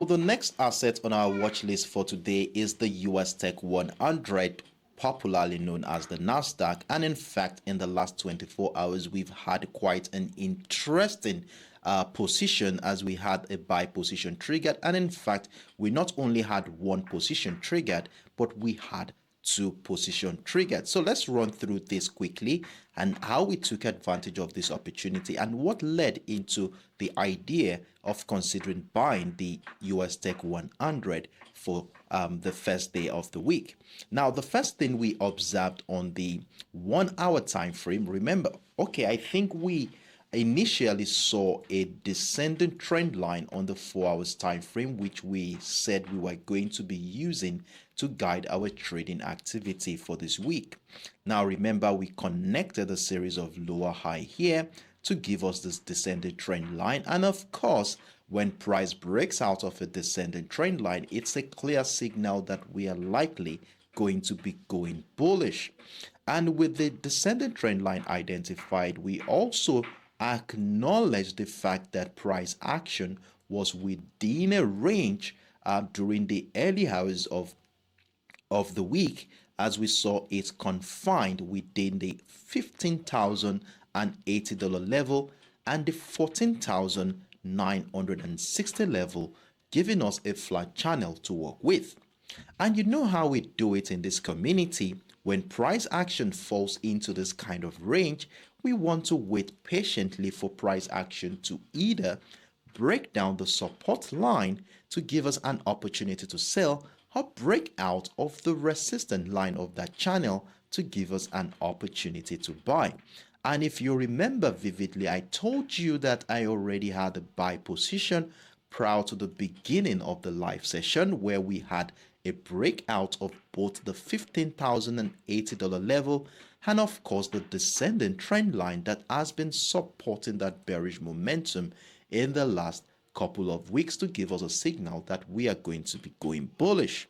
The next asset on our watch list for today is the USTEC 100, popularly known as the Nasdaq. And in fact, in the last 24 hours, we've had quite an interesting position, as we had a buy position triggered. And in fact, we not only had one position triggered, but we had two position triggered. So let's run through this quickly and how we took advantage of this opportunity and what led into the idea of considering buying the USTEC 100 for the first day of the week. Now, the first thing we observed on the 1 hour time frame, remember, okay, I think we initially saw a descending trend line on the 4 hours time frame, which we said we were going to be using to guide our trading activity for this week. Now remember, we connected a series of lower high here to give us this descending trend line, and of course, when price breaks out of a descending trend line, it's a clear signal that we are likely going to be going bullish. And with the descending trend line identified, we also acknowledge the fact that price action was within a range during the early hours of the week, as we saw it confined within the $15,080 level and the 14,960 level, giving us a flat channel to work with. And you know how we do it in this community. When price action falls into this kind of range, we want to wait patiently for price action to either break down the support line to give us an opportunity to sell, or break out of the resistance line of that channel to give us an opportunity to buy. And if you remember vividly, I told you that I already had a buy position prior to the beginning of the live session, where we had a breakout of both the $15,080 level and of course the descending trend line that has been supporting that bearish momentum in the last couple of weeks to give us a signal that we are going to be going bullish.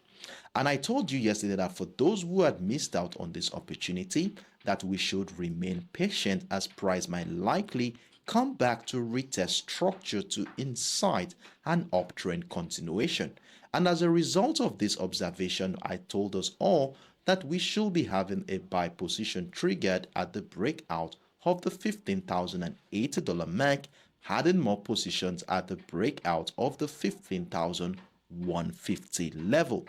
And I told you yesterday that for those who had missed out on this opportunity, that we should remain patient, as price might likely come back to retest structure to incite an uptrend continuation. And as a result of this observation, I told us all that we should be having a buy position triggered at the breakout of the $15,080 mark, adding more positions at the breakout of the 15,150 level.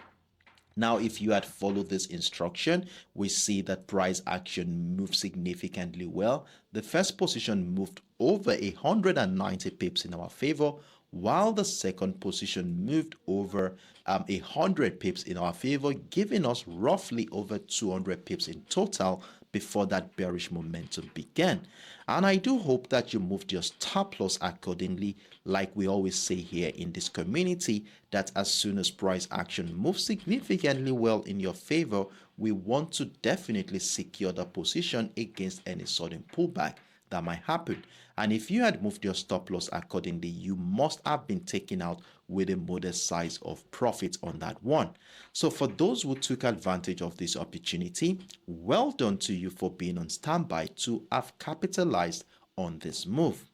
Now, if you had followed this instruction, we see that price action moved significantly well. The first position moved over 190 pips in our favor, while the second position moved over 100 pips in our favor, giving us roughly over 200 pips in total before that bearish momentum began. And I do hope that you moved your stop loss accordingly, like we always say here in this community, that as soon as price action moves significantly well in your favor, we want to definitely secure the position against any sudden pullback that might happen. And if you had moved your stop loss accordingly, you must have been taken out with a modest size of profit on that one. So for those who took advantage of this opportunity, well done to you for being on standby to have capitalized on this move.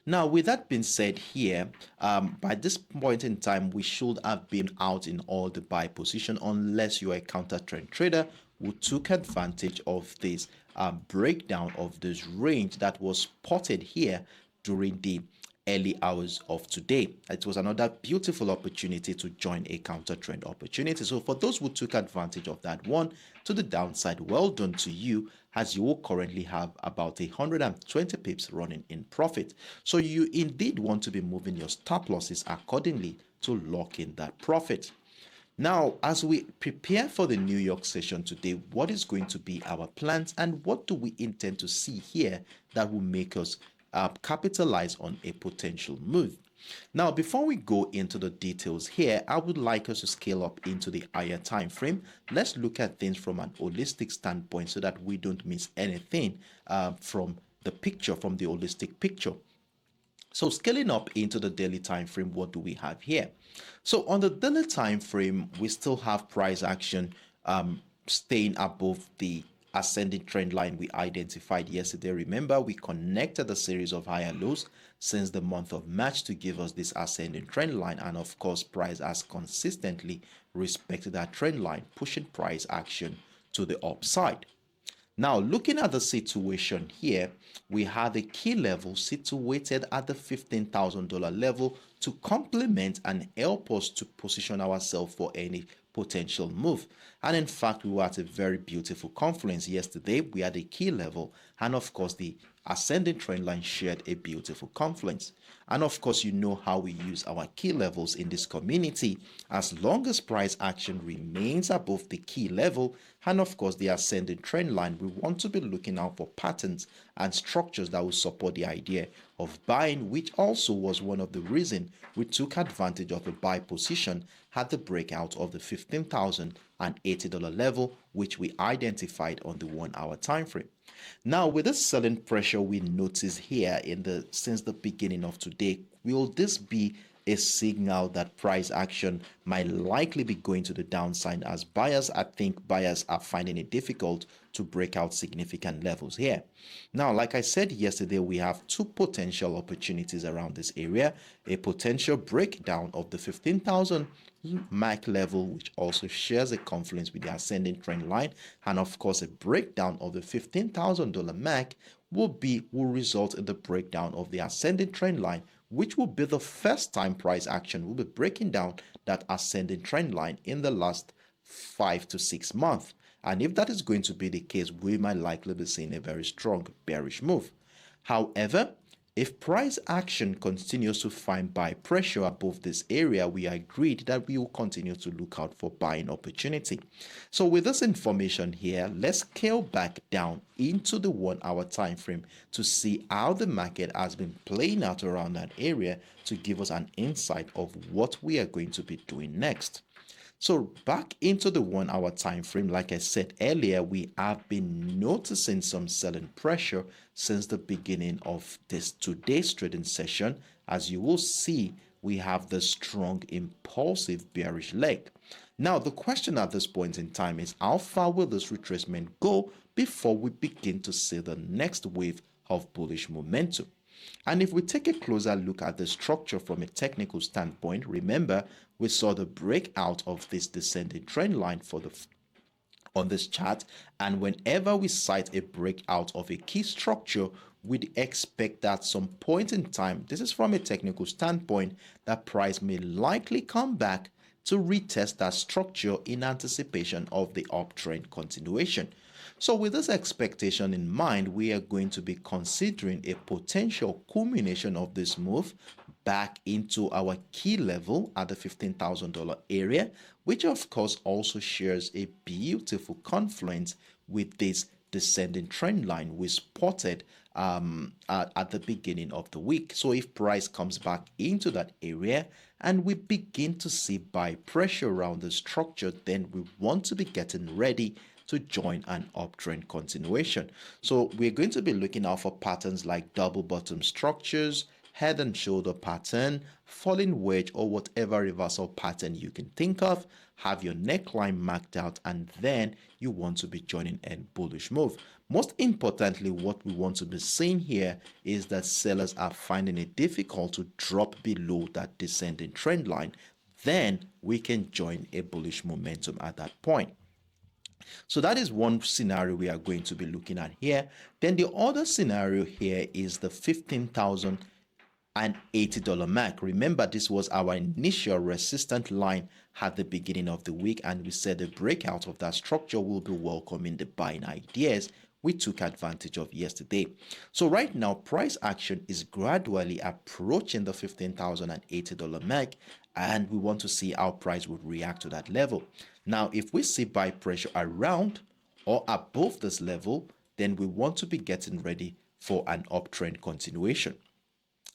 Now, with that being said here, by this point in time, we should have been out in all the buy position, unless you are a counter trend trader who took advantage of this breakdown of this range that was spotted here during the early hours of today. It was another beautiful opportunity to join a counter trend opportunity. So for those who took advantage of that one to the downside, well done to you, as you will currently have about 120 pips running in profit. So you indeed want to be moving your stop losses accordingly to lock in that profit. Now, as we prepare for the New York session today, what is going to be our plans and what do we intend to see here that will make us capitalize on a potential move? Now, before we go into the details here, I would like us to scale up into the higher time frame. Let's look at things from an holistic standpoint so that we don't miss anything from the picture, from the holistic picture. So scaling up into the daily time frame, what do we have here? So on the daily time frame, we still have price action staying above the ascending trend line we identified yesterday. Remember, we connected a series of higher lows since the month of March to give us this ascending trend line, and of course price has consistently respected that trend line, pushing price action to the upside. Now, looking at the situation here, we have a key level situated at the $15,000 level to complement and help us to position ourselves for any potential move. And in fact, we were at a very beautiful confluence yesterday. We had a key level, and of course, the ascending trend line shared a beautiful confluence. And of course, you know how we use our key levels in this community. As long as price action remains above the key level and of course the ascending trend line, we want to be looking out for patterns and structures that will support the idea of buying, which also was one of the reasons we took advantage of a buy position at the breakout of the $15,080 level, which we identified on the 1 hour time frame. Now, with the selling pressure we notice here since the beginning of today, will this be a signal that price action might likely be going to the downside? As buyers, I think buyers are finding it difficult to break out significant levels here. Now, like I said yesterday, we have two potential opportunities around this area: a potential breakdown of the 15,000 MAC level, which also shares a confluence with the ascending trend line, and of course a breakdown of the $15,000 MAC will result in the breakdown of the ascending trend line, which will be the first time price action will be breaking down that ascending trend line in the last 5 to 6 months. And if that is going to be the case, we might likely be seeing a very strong bearish move. However, if price action continues to find buy pressure above this area, we agreed that we will continue to look out for buying opportunity. So with this information here, let's scale back down into the 1 hour time frame to see how the market has been playing out around that area to give us an insight of what we are going to be doing next. So back into the 1 hour time frame, like I said earlier, we have been noticing some selling pressure since the beginning of today's trading session. As you will see, we have the strong impulsive bearish leg. Now, the question at this point in time is, how far will this retracement go before we begin to see the next wave of bullish momentum? And if we take a closer look at the structure from a technical standpoint, remember we saw the breakout of this descending trend line on this chart, and whenever we cite a breakout of a key structure, we'd expect that some point in time, this is from a technical standpoint, that price may likely come back to retest that structure in anticipation of the uptrend continuation. So with this expectation in mind, we are going to be considering a potential culmination of this move back into our key level at the $15,000 area, which of course also shares a beautiful confluence with this descending trend line we spotted at the beginning of the week. So if price comes back into that area and we begin to see buy pressure around the structure, then we want to be getting ready to join an uptrend continuation. So we're going to be looking out for patterns like double bottom structures, head and shoulder pattern, falling wedge, or whatever reversal pattern you can think of. Have your neckline marked out, and then you want to be joining a bullish move. Most importantly, what we want to be seeing here is that sellers are finding it difficult to drop below that descending trend line. Then we can join a bullish momentum at that point. So that is one scenario we are going to be looking at here. Then the other scenario here is the $15,080 MAC. Remember, this was our initial resistant line at the beginning of the week, and we said the breakout of that structure will be welcoming the buying ideas we took advantage of yesterday. So right now, price action is gradually approaching the $15,080 MAC, and we want to see how price would react to that level. Now, if we see buy pressure around or above this level, then we want to be getting ready for an uptrend continuation.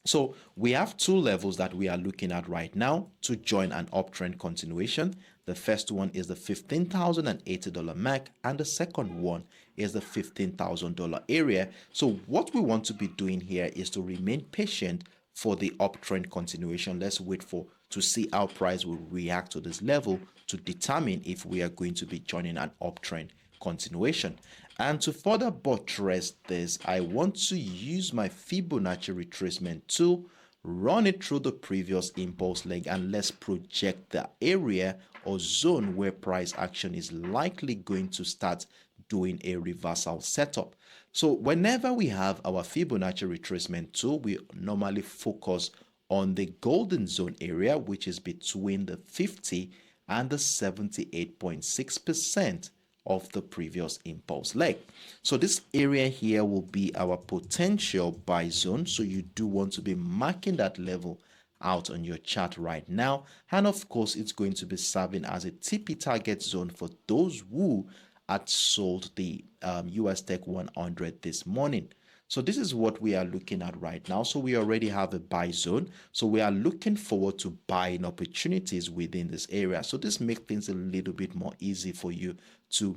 So we have two levels that we are looking at right now to join an uptrend continuation. The first one is the $15,080 MAC, and the second one is the $15,000 area. So what we want to be doing here is to remain patient for the uptrend continuation. Let's wait to see how price will react to this level to determine if we are going to be joining an uptrend continuation. And to further buttress this, I want to use my Fibonacci retracement tool, run it through the previous impulse leg, and let's project the area or zone where price action is likely going to start doing a reversal setup. So whenever we have our Fibonacci retracement tool, we normally focus on the golden zone area, which is between the 50 and the 78.6% of the previous impulse leg. So this area here will be our potential buy zone. So you do want to be marking that level out on your chart right now. And of course, it's going to be serving as a TP target zone for those who had sold the USTEC 100 this morning. So this is what we are looking at right now. So we already have a buy zone. So we are looking forward to buying opportunities within this area. So this makes things a little bit more easy for you to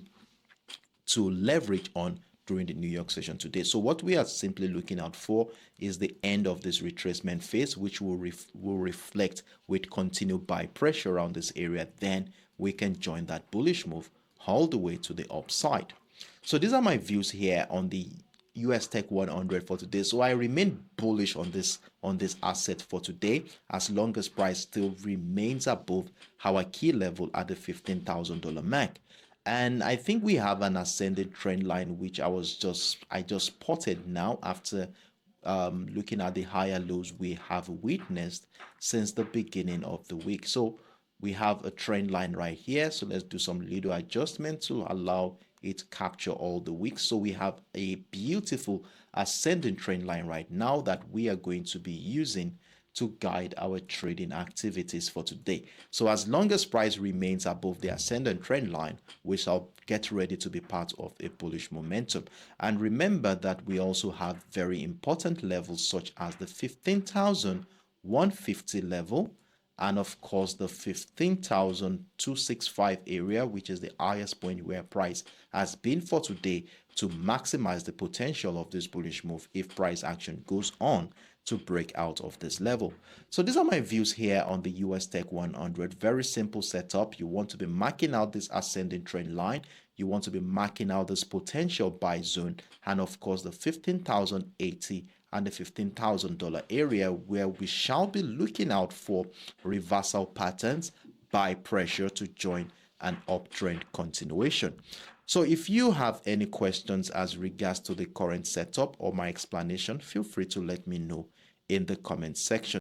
leverage on during the New York session today. So what we are simply looking out for is the end of this retracement phase, which will reflect with continued buy pressure around this area. Then we can join that bullish move all the way to the upside. So these are my views here on the USTEC 100 for today. So I remain bullish on this asset for today, as long as price still remains above our key level at the $15,000 mark. And I think we have an ascending trend line, which I just spotted now after looking at the higher lows we have witnessed since the beginning of the week. So we have a trend line right here. So let's do some little adjustment to allow it to capture all the weeks. So we have a beautiful ascending trend line right now that we are going to be using to guide our trading activities for today. So as long as price remains above the ascending trend line, we shall get ready to be part of a bullish momentum. And remember that we also have very important levels such as the 15,150 level, and of course the 15,265 area, which is the highest point where price has been for today, to maximize the potential of this bullish move if price action goes on to break out of this level. So these are my views here on the USTEC 100. Very simple setup. You want to be marking out this ascending trend line. You want to be marking out this potential buy zone, and of course the 15,080 and the $15,000 area, where we shall be looking out for reversal patterns, buy pressure to join an uptrend continuation. So if you have any questions as regards to the current setup or my explanation, feel free to let me know in the comment section.